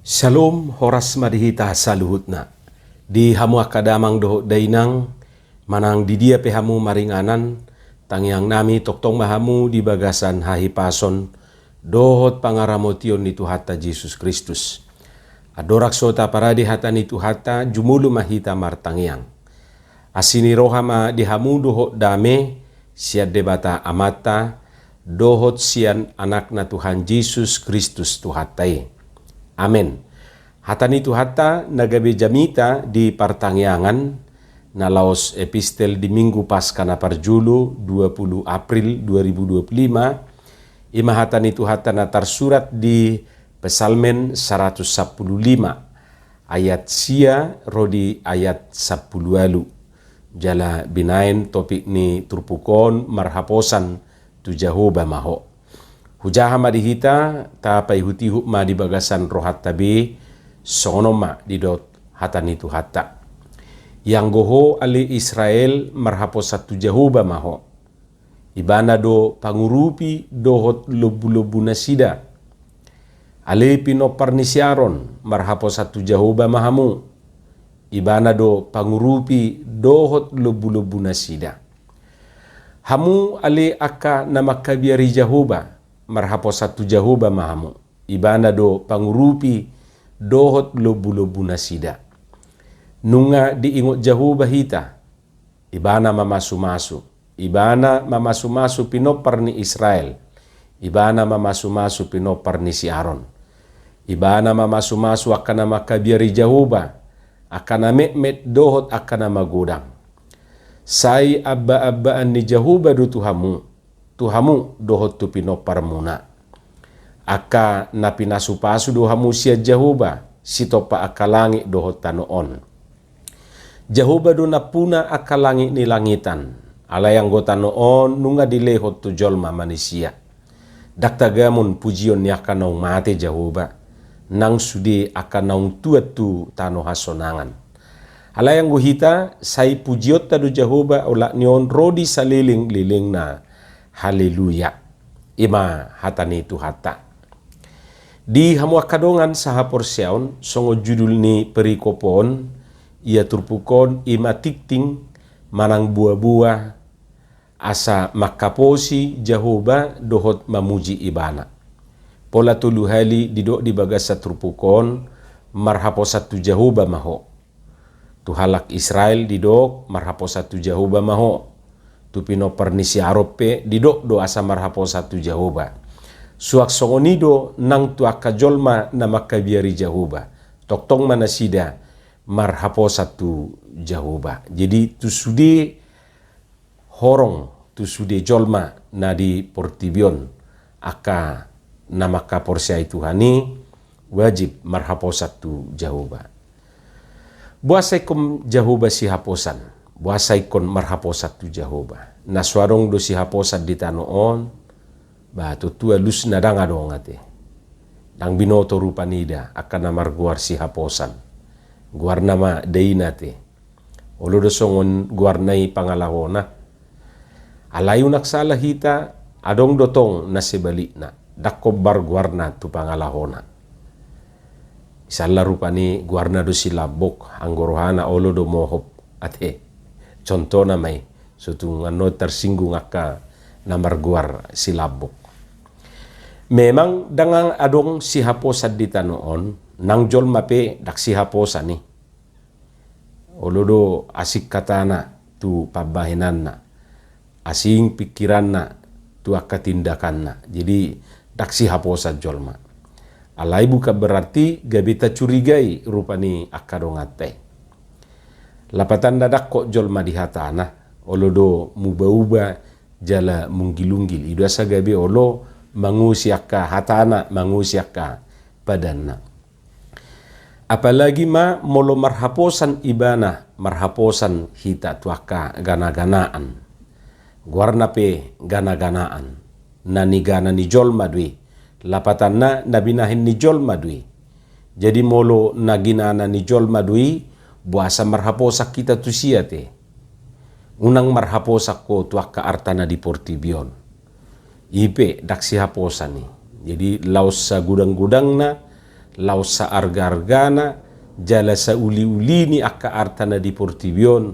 Shalom horas madihita saluhutna. Di hamu akadamang doho dainang manang di dia pehamu maringanan tangyang nami toktong mahamu di bagasan hahipason dohot pangaramotion ni Tuhata Yesus Kristus. Adorak sota paradi hata ni Tuhata jumulu mahita martangyang. Asini rohama di hamu doho dame siad debata amata dohot sian anak na Tuhan Yesus Kristus Tuhatai. Amen. Hata ni Tuhata nagabe jamita di partangyangan na laos epistel di Minggu Paskah na parjulu 20 April 2025. Ima hata ni Tuhata na tersurat di Pesalmen 115 ayat sia rodi ayat 10 alu. Jala binain topik ni turpukon marhaposan tu Jehovah maho. Hujaha madihita tapai hutihu ma di bagasan rohat tabi sonoma di dot hata ni Tuhata. Yang goho ali Israel marhapos satu Jehovah maho. Ibana do pangurupi dohot lobu-lobu nasida. Ali pino parnisiaron marhapos satu Jehovah mahamu. Ibana do pangurupi dohot lobu-lobu nasida. Hamu ali aka nama kabiari Jehovah marhapos satu Jehovah mahamu. Ibana do pangurupi dohot lobu-lobu nasida. Nunga diingot Jehovah hita. Ibana mamasu-masu. Ibana mamasu-masu pinopar ni Israel. Ibana mamasu-masu pinopar ni si Aaron. Ibana mamasu-masu akan nama kabiari Jehovah. Akan met dohot akan nama godang. Sai abba-abbaan ni Jehovah do Tuhamu dohot tu pinopar muna. Aka napinasupasu dohamu siya Jehovah sitopa akalangi dohot tanoon. Jehovah do napuna akalangi ni langitan. Alayang go tanoon nunga dilehot tu jolma manusia. Daktagamun pujion ni akan naung mate Jehovah. Nang sudi akan naung tuat tu tano hasonangan. Alayang go hita say pujiot tadu Jehovah ola nion rodi saliling-liling na. Haleluya. Ima hata ni Tuhata. Di hamu akadongan saha porsiaon songo judul ni perikopon ia turpukon ima tikting manang buah-buah asa makaposi Jehovah dohot mamuji ibana. Pola tulu hali didok di bagasa turpukon marhaposatu Jehovah maho. Tuhalak Israel didok marhaposatu Jehovah maho. Tu pino pernisi arope didok do asa marhaposatu Jehovah. Suak songonido nang tu akajolma na makabiari Jehovah. Toktong manasida marhaposatu Jehovah. Jadi tu sudi horong tu sudi jolma na di portibion aka nama kaporsiai Tuhani wajib marhaposatu Jehovah. Buasaikum Jehovah si haposan. Buasai kon marhaposat tu Jehovah. Naswarong do si haposat di tanoon. Ba tutua lus na danga dong ate. Dang binoto rupanida akan namar guar si haposan. Guar nama deinate. Olo do songon guar nai pangalahona. Alayunak salah hita adong dotong na sebalik na. Dakob bar guar na tu pangalahona. Isala rupani guar na do si labok. Anggorohana olo do mohop ate. Contoh namai sutung ano tersinggung aka namar guar silabok. Memang dangang adong si haposan di tanoon nang jol mape dak si haposan ni. Olodo asik katana tu pabahinan na. Asing pikiran na tu akatindakan na. Jadi dak si haposan jolma. Alai buka berarti gabita curigai rupani akadongate. Lapatan dadak kok jolma di hatana olodo muba-uba jala munggilunggil idu asa gabe olo mangusiaka hatana mangusiaka padanna. Apalagi ma molo marhaposan ibana marhaposan hita tuaka gana-ganaan guarna pe gana-ganaan nani gana ni jolma dui lapatan na nabinahin ni jolma dui jadi molo naginana ni jolma dui buasa marhaposak kita tu siate. Unang marhaposak ko tuaka artana di portibion. Ipe daksi haposan ni. Jadi laos sa gudang-gudang na lau sa arga-argana, jala sa uli-uli ni akka artana di portibion,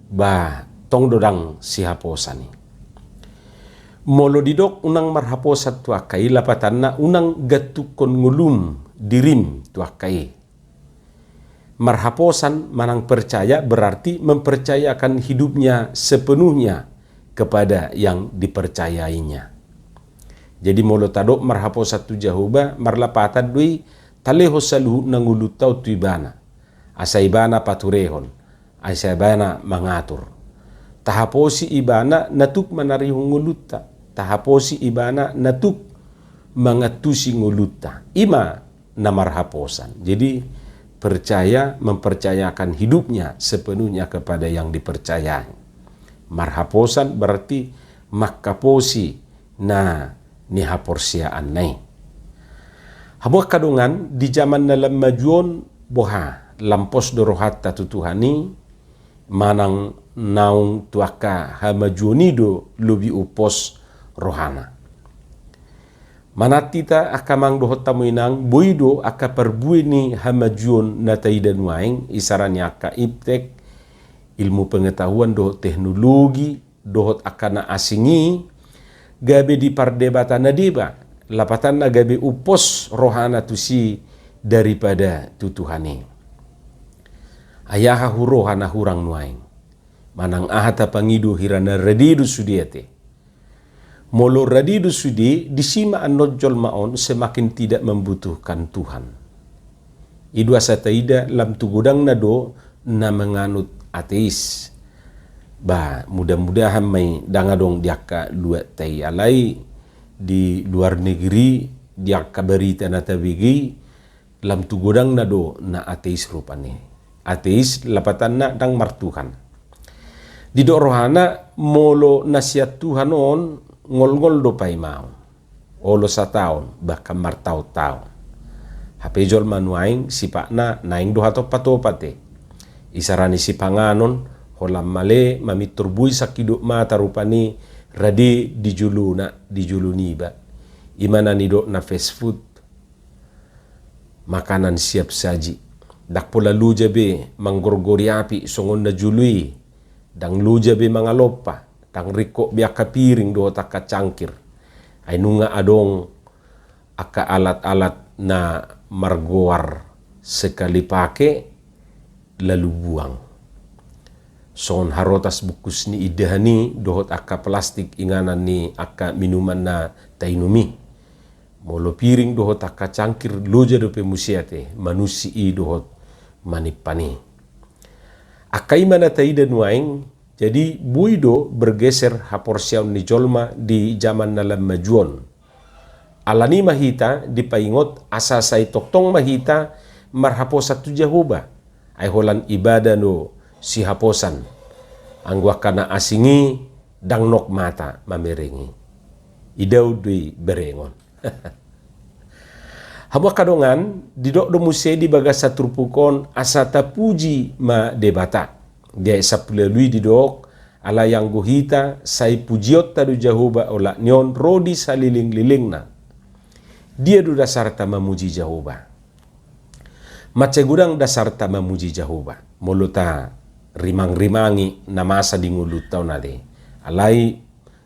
ba tong dodang si haposani. Molo didok unang marhaposat tu akai lapatan na unang gatukon ngulum dirim tu akai. Marhaposan manang percaya berarti mempercayakan hidupnya sepenuhnya kepada yang dipercayainya. Jadi molo tadok marhaposat tu Jehovah marlapatan dui taleho saluhu nangulu tau tu ibana. Asa ibana paturehon, asa ibana mangatur. Tahaposi ibana natuk manarihong nguluta. Tahaposi ibana natuk mangatusi nguluta. Ima na marhaposan. Jadi percaya mempercayakan hidupnya sepenuhnya kepada yang dipercayai. Marhaposan berarti makaposi na nihaporsiaan nai. Habuah kadungan di zaman dalam majuon boha lampos dorohat tatu Tuhani manang naung tuaka hamajuonido lubi upos rohana. Manatita akamang dohot tamuinang boido aka perbuini hamajuon na taidan waing isaranya aka iptek ilmu pengetahuan dohot teknologi dohot akana asingi gabe di pardebatan nadeba lapatan na gabe upos rohana tusi daripada tutuhani. Ayaha hurohana hurang waing manang ahata pangidu hirana redidu sudiate. Molo radidu sudi disima anojol maon semakin tidak membutuhkan Tuhan. Idua sataida lam tugudang nado na menganut ateis. Ba mudah-mudahan may dangadong diaka dua tay alai di luar negeri diaka berita na tabigi lam tugudang nado na ateis rupane. Ateis lapatan na dang martuhan. Di rohana molo nasihat Tuhan on ngol-ngol do pay mau olo sa taon baka martaw-taw hapejol manuaing sipakna naing do hato patopate isarani si panganon holam male mamiturbui sakiduk mata rupani radi dijuluni ba imana ni do na fast food makanan siap saji dak pola luja be manggorgori api songon na jului dang luja be mangalopa tang riko biaka piring do taka cangkir ay nunga adong aka alat-alat na margoar sekali pake lalu buang son harotas bukus ni idahani dohot aka plastik inganan ni aka minuman na tainumi molo piring dohot aka cangkir loja do pe musiate manusi i dohot manipani akai mana taidan waing. Jadi buido bergeser haporsiaun ni jolma di zaman nalam majuon. Alani mahita dipaingot asasai toktong mahita marhaposat tu Jehovah. Ay holan ibadah no si haposan. Anggwa kana asingi dangnok mata mamiringi. Idaw dui berengon. Habwa kadongan didok do muse di bagasa turpukon asata puji ma debata. Dia sapulelui didok ala yang gohita sai pujiot tadu Jehovah ola nyon rodi saliling-liling na. Dia du dasar ta memuji Jehovah. Macegudang dasar ta memuji Jehovah. Moluta rimang-rimangi na masa di ngulut tau nade. Alai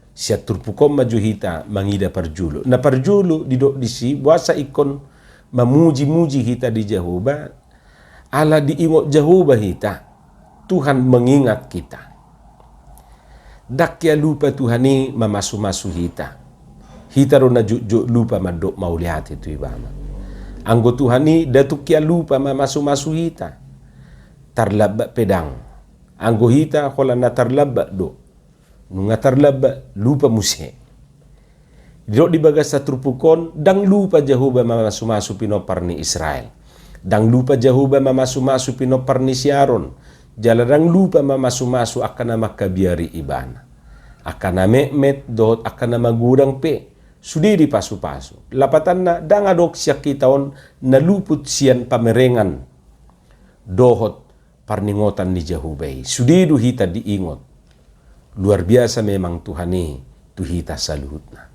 siat turpukom majuhita mangida parjulu. Na parjulu didok disi buasa ikon memuji-muji hita di Jehovah. Ala diingot Jehovah hita. Tuhan mengingat kita. Dakya lupa Tuhani mamasu-masu hita. Hita rona juk lupa mandok maulihat itu ibama. Anggo Tuhani datukya lupa mamasu-masu hita. Tarlabak pedang. Anggo hita kolana tarlabak do. Nunga tarlabak lupa mushe. Dok di bagasa trupukon dang lupa Jehovah mamasu-masu pinopar ni Israel. Dang lupa Jehovah mamasu-masu pinopar ni Siaron. Jalarang lupa mamasu-masu akan nama kabiari ibana. Akan nama met dot akan nama gudang pe. Sudi di pasu-pasu. Lapatan na dangadok siya kitaon na luput siyan pamerengan. Dohot parningotan ni Jehovah. Sudi du hita diingot. Luar biasa memang Tuhani tuhita saluhutna.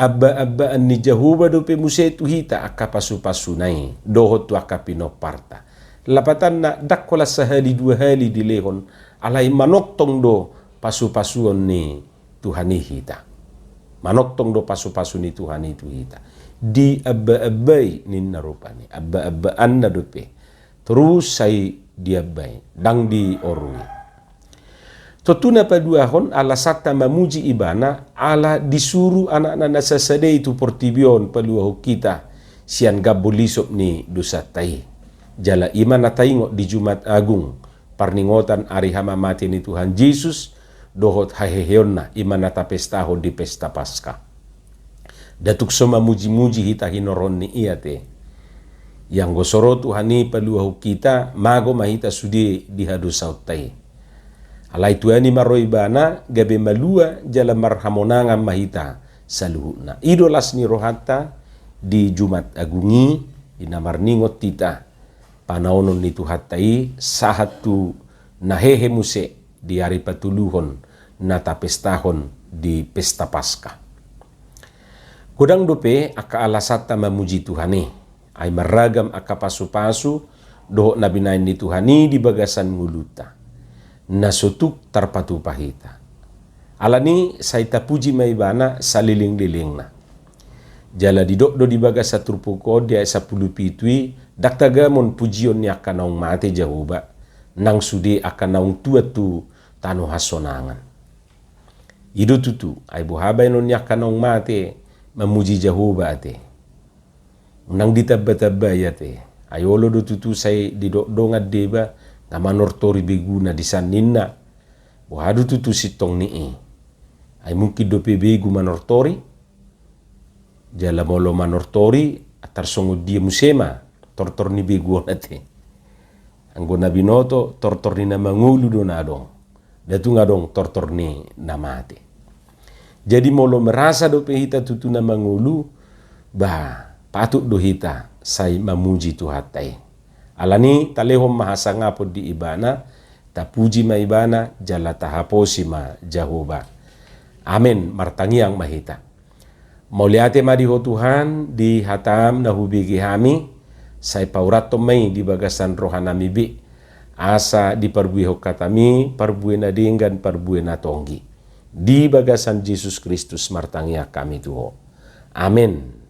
abba-abbaan ni Jehovah dope muse tu hita aka pasu-pasu nai dohot tu aka pinoparta lapatan na dakkola sahali dua hali di lehon alai manok tong do pasu-pasuon ni Tuhani hita manok tong do pasu-pasu ni Tuhani tu hita di abba-abbai nin narupani abba-abbaan na dope terus sai diabbai dang di orui Totuna paduahon ala sakta mamuji ibana ala disuruh anak-anak nasasade itu portibion paluahu kita sian gabulisop ni dosa tai. Jala iman nataingok di Jumat Agung parningotan ari hama mati ni Tuhan Yesus dohot haheheonna iman nata pestaho di pesta Paskah. Datuk soma muji-muji hita hinoron ni iate. Yang gosoro Tuhani paluahu kita mago mahita sudi dihadu sautai. Alai tuani maroi bana gabe malua jala marhamonanga mahita saluhuna. Idolas ni rohata di Jumat Agungi inamarningot tita panaonon ni Tuhatai sahatu nahehe muse di hari patuluhon nata pestahon di pesta Paskah. Kodang dope aka alasata mamuji Tuhani ay maragam aka pasu-pasu doh nabinain ni Tuhani di bagasan nguluta. Nasutuk tarpatu pahita. Alani saita puji maibana saliling-liling na. Jala didok do dibaga sa turpuko dia sa pulupitui daktagamon pujion ni akan naung mate Jehovah nang sudi akan naung tua tu tanu hasonangan. Ido tutu ay buhabay non ni akan naung mate memuji Jehovah ate. Nang ditabba-tabba ate. Ayolo do tutu say didok dongat deba na manortori beguna di saninna wahadu tutu sitong nii ay mungkin dope begu manortori jala molo manortori atar songod dia musema tortor ni begu onate anggo na binoto tortor ni na mangulu do na dong datu ngadong tortor ni namate jadi molo merasa dope hita tutu na mangulu bah patut do hita say mamuji Tuhatai. Alani talehom mahasangapod di ibana, tapuji ma ibana, jala tahaposi ma Jehovah. Amen, martangiang mahita. Mauliate madiho Tuhan di hatam na hubigi hami, say paurato may di bagasan rohanami bi, asa di parbuiho katami, parbuih na dinggan, parbuih na tonggi. Di bagasan Jesus Kristus martangiak kami tuho. Amen.